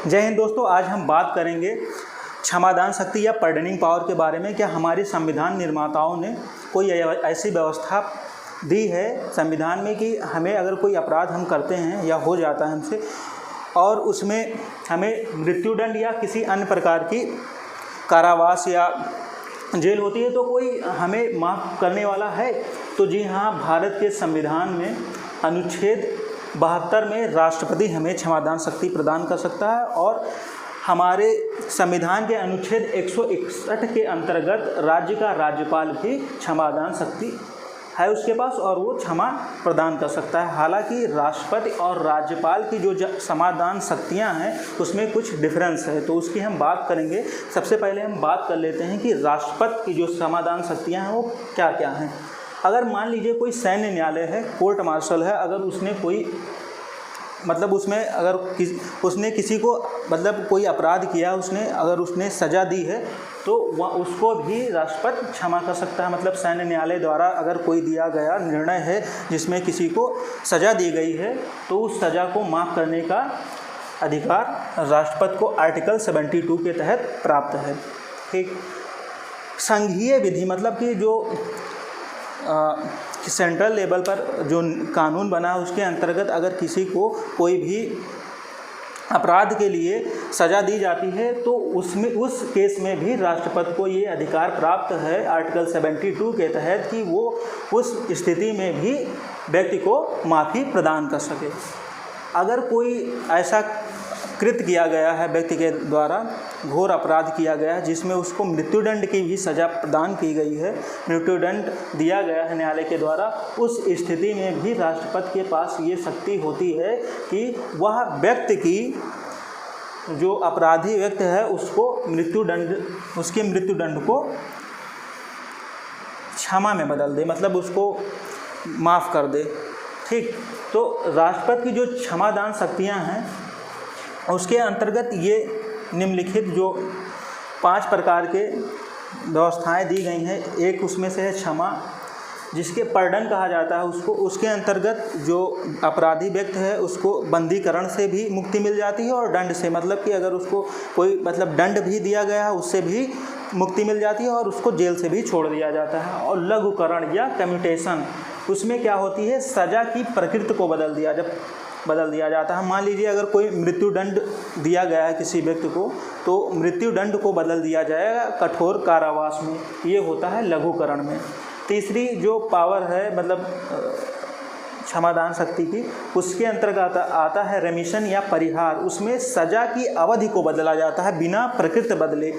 जय हिंद दोस्तों, आज हम बात करेंगे क्षमादान शक्ति या पार्डनिंग पावर के बारे में। क्या हमारे संविधान निर्माताओं ने कोई ऐसी व्यवस्था दी है संविधान में कि हमें अगर कोई अपराध हम करते हैं या हो जाता है हमसे और उसमें हमें मृत्युदंड या किसी अन्य प्रकार की कारावास या जेल होती है तो कोई हमें माफ़ करने वाला है? तो जी हाँ, भारत के संविधान में अनुच्छेद 72 में राष्ट्रपति हमें क्षमादान शक्ति प्रदान कर सकता है और हमारे संविधान के अनुच्छेद 161 के अंतर्गत राज्य का राज्यपाल भी क्षमादान शक्ति है उसके पास और वो क्षमा प्रदान कर सकता है। हालांकि राष्ट्रपति और राज्यपाल की जो क्षमादान शक्तियां हैं उसमें कुछ डिफरेंस है, तो उसकी हम बात करेंगे। सबसे पहले हम बात कर लेते हैं कि राष्ट्रपति की जो क्षमादान शक्तियां हैं वो क्या क्या हैं। अगर मान लीजिए कोई सैन्य न्यायालय है, कोर्ट मार्शल है, अगर उसने कोई उसमें अगर उसने किसी को कोई अपराध किया, अगर उसने सज़ा दी है तो वह उसको भी राष्ट्रपति क्षमा कर सकता है। सैन्य न्यायालय द्वारा अगर कोई दिया गया निर्णय है जिसमें किसी को सज़ा दी गई है तो उस सज़ा को माफ़ करने का अधिकार राष्ट्रपति को आर्टिकल 72 के तहत प्राप्त है। ठीक, संघीय विधि कि जो सेंट्रल लेवल पर जो कानून बना है उसके अंतर्गत अगर किसी को कोई भी अपराध के लिए सज़ा दी जाती है तो उस केस में भी राष्ट्रपति को ये अधिकार प्राप्त है आर्टिकल 72 के तहत कि वो उस स्थिति में भी व्यक्ति को माफ़ी प्रदान कर सके। अगर कोई ऐसा कृत किया गया है, व्यक्ति के द्वारा घोर अपराध किया गया है जिसमें उसको मृत्युदंड की भी सज़ा प्रदान की गई है, मृत्युदंड दिया गया है न्यायालय के द्वारा, उस स्थिति में भी राष्ट्रपति के पास ये शक्ति होती है कि वह व्यक्ति की जो अपराधी व्यक्ति है उसको उसके मृत्युदंड को क्षमा में बदल दे, उसको माफ़ कर दे। ठीक, तो राष्ट्रपति की जो क्षमादान शक्तियाँ हैं उसके अंतर्गत ये निम्नलिखित जो 5 प्रकार के व्यवस्थाएं दी गई हैं। एक उसमें से है क्षमा, जिसके पर्डन कहा जाता है उसको। उसके अंतर्गत जो अपराधी व्यक्ति है उसको बंदीकरण से भी मुक्ति मिल जाती है और दंड से, कि अगर उसको कोई दंड भी दिया गया है उससे भी मुक्ति मिल जाती है और उसको जेल से भी छोड़ दिया जाता है। और लघुकरण या कम्यूटेशन, उसमें क्या होती है, सज़ा की प्रकृति को बदल दिया जाता है। मान लीजिए अगर कोई मृत्युदंड दिया गया है किसी व्यक्ति को तो मृत्युदंड को बदल दिया जाएगा कठोर कारावास में, ये होता है लघुकरण में। तीसरी जो पावर है क्षमादान शक्ति की, उसके अंतर्गत आता है रेमिशन या परिहार। उसमें सज़ा की अवधि को बदला जाता है बिना प्रकृति बदले,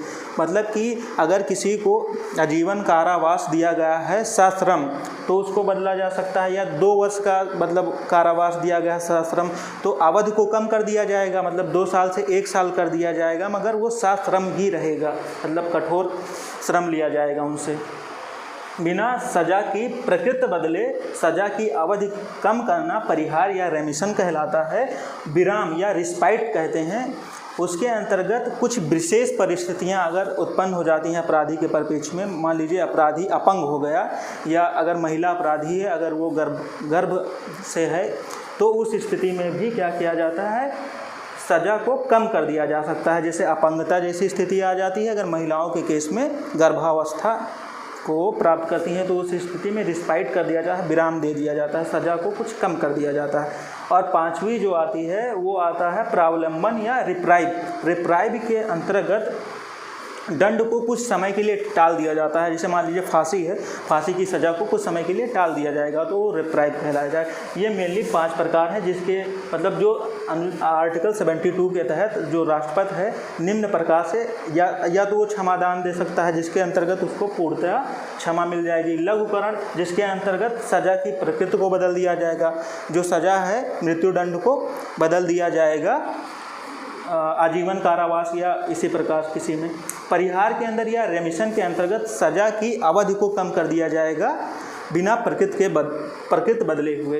कि अगर किसी को आजीवन कारावास दिया गया है सश्रम तो उसको बदला जा सकता है, या 2 वर्ष का कारावास दिया गया है सश्रम तो अवधि को कम कर दिया जाएगा, 2 साल से 1 साल कर दिया जाएगा, मगर वो सश्रम ही रहेगा, कठोर श्रम लिया जाएगा उनसे। बिना सज़ा की प्रकृति बदले सज़ा की अवधि कम करना परिहार या रेमिशन कहलाता है। विराम या रिस्पाइट कहते हैं। उसके अंतर्गत कुछ विशेष परिस्थितियां अगर उत्पन्न हो जाती हैं अपराधी के परिप्रेक्ष्य में, मान लीजिए अपराधी अपंग हो गया या अगर महिला अपराधी है, अगर वो गर्भ से है, तो उस स्थिति में भी क्या किया जाता है, सज़ा को कम कर दिया जा सकता है। जैसे अपंगता जैसी स्थिति आ जाती है अगर महिलाओं के केस में गर्भावस्था को प्राप्त करती हैं तो उस स्थिति में रिस्पाइट कर दिया जाता है, विराम दे दिया जाता है, सज़ा को कुछ कम कर दिया जाता है। और 5वीं जो आती है वो आता है प्रावलंबन या रिप्राइव। रिप्राइव के अंतर्गत दंड को कुछ समय के लिए टाल दिया जाता है। जैसे मान लीजिए फांसी है, फांसी की सज़ा को कुछ समय के लिए टाल दिया जाएगा तो वो रिप्राइव कहलाया जाए। ये मेनली 5 प्रकार हैं जिसके जो आर्टिकल 72 के तहत जो राष्ट्रपति है निम्न प्रकार से या तो वो क्षमादान दे सकता है जिसके अंतर्गत उसको पूर्णतः क्षमा मिल जाएगी। लघुकरण, जिसके अंतर्गत सज़ा की प्रकृति को बदल दिया जाएगा, जो सज़ा है मृत्युदंड को बदल दिया जाएगा आजीवन कारावास या इसी प्रकार किसी में। परिहार के अंदर या रेमिशन के अंतर्गत सज़ा की अवधि को कम कर दिया जाएगा बिना प्रकृति बदले हुए।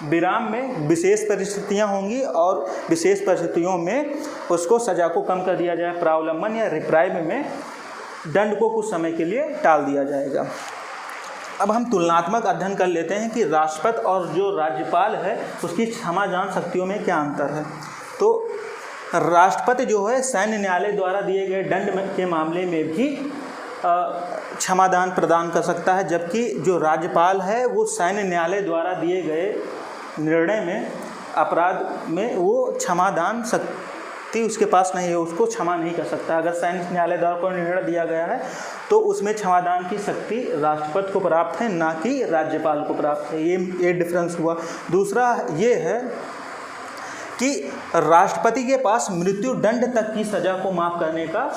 विराम में विशेष परिस्थितियां होंगी और विशेष परिस्थितियों में उसको सज़ा को कम कर दिया जाए। प्रावलंबन या रिप्राइव में दंड को कुछ समय के लिए टाल दिया जाएगा। अब हम तुलनात्मक अध्ययन कर लेते हैं कि राष्ट्रपति और जो राज्यपाल है उसकी क्षमादान शक्तियों में क्या अंतर है। तो राष्ट्रपति जो है सैन्य न्यायालय द्वारा दिए गए दंड के मामले में भी क्षमादान प्रदान कर सकता है, जबकि जो राज्यपाल है वो सैन्य न्यायालय द्वारा दिए गए निर्णय में अपराध में वो क्षमादान शक्ति उसके पास नहीं है, उसको क्षमा नहीं कर सकता। अगर सैन्य न्यायालय द्वारा कोई निर्णय दिया गया है तो उसमें क्षमादान की शक्ति राष्ट्रपति को प्राप्त है, ना कि राज्यपाल को प्राप्त है। ये डिफरेंस हुआ। दूसरा ये है कि राष्ट्रपति के पास मृत्यु दंड तक की सज़ा को माफ़ करने का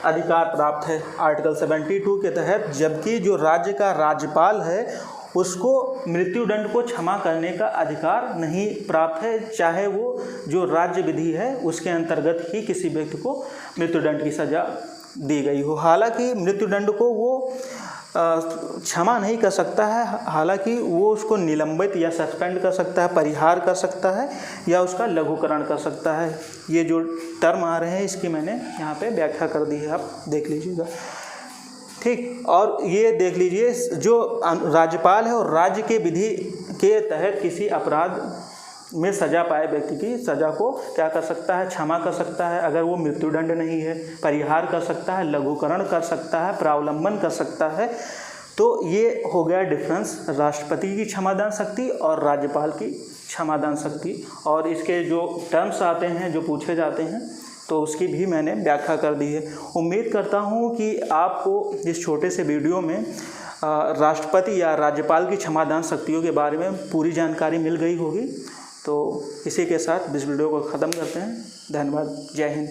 अधिकार प्राप्त है आर्टिकल 72 के तहत, जबकि जो राज्य का राज्यपाल है उसको मृत्युदंड को क्षमा करने का अधिकार नहीं प्राप्त है, चाहे वो जो राज्य विधि है उसके अंतर्गत ही किसी व्यक्ति को मृत्युदंड की सज़ा दी गई हो। हालांकि मृत्युदंड को वो क्षमा नहीं कर सकता है, हालांकि वो उसको निलंबित या सस्पेंड कर सकता है, परिहार कर सकता है या उसका लघुकरण कर सकता है। ये जो टर्म आ रहे हैं इसकी मैंने यहाँ पे व्याख्या कर दी है, आप देख लीजिएगा। ठीक, और ये देख लीजिए जो राज्यपाल है और राज्य के विधि के तहत किसी अपराध में सज़ा पाए व्यक्ति की सज़ा को क्या कर सकता है, क्षमा कर सकता है अगर वो मृत्युदंड नहीं है, परिहार कर सकता है, लघुकरण कर सकता है, प्रावलंबन कर सकता है। तो ये हो गया डिफरेंस राष्ट्रपति की क्षमादान शक्ति और राज्यपाल की क्षमादान शक्ति। और इसके जो टर्म्स आते हैं जो पूछे जाते हैं तो उसकी भी मैंने व्याख्या कर दी है। उम्मीद करता हूँ कि आपको इस छोटे से वीडियो में राष्ट्रपति या राज्यपाल की क्षमादान शक्तियों के बारे में पूरी जानकारी मिल गई होगी। तो इसी के साथ इस वीडियो को ख़त्म करते हैं। धन्यवाद। जय हिंद।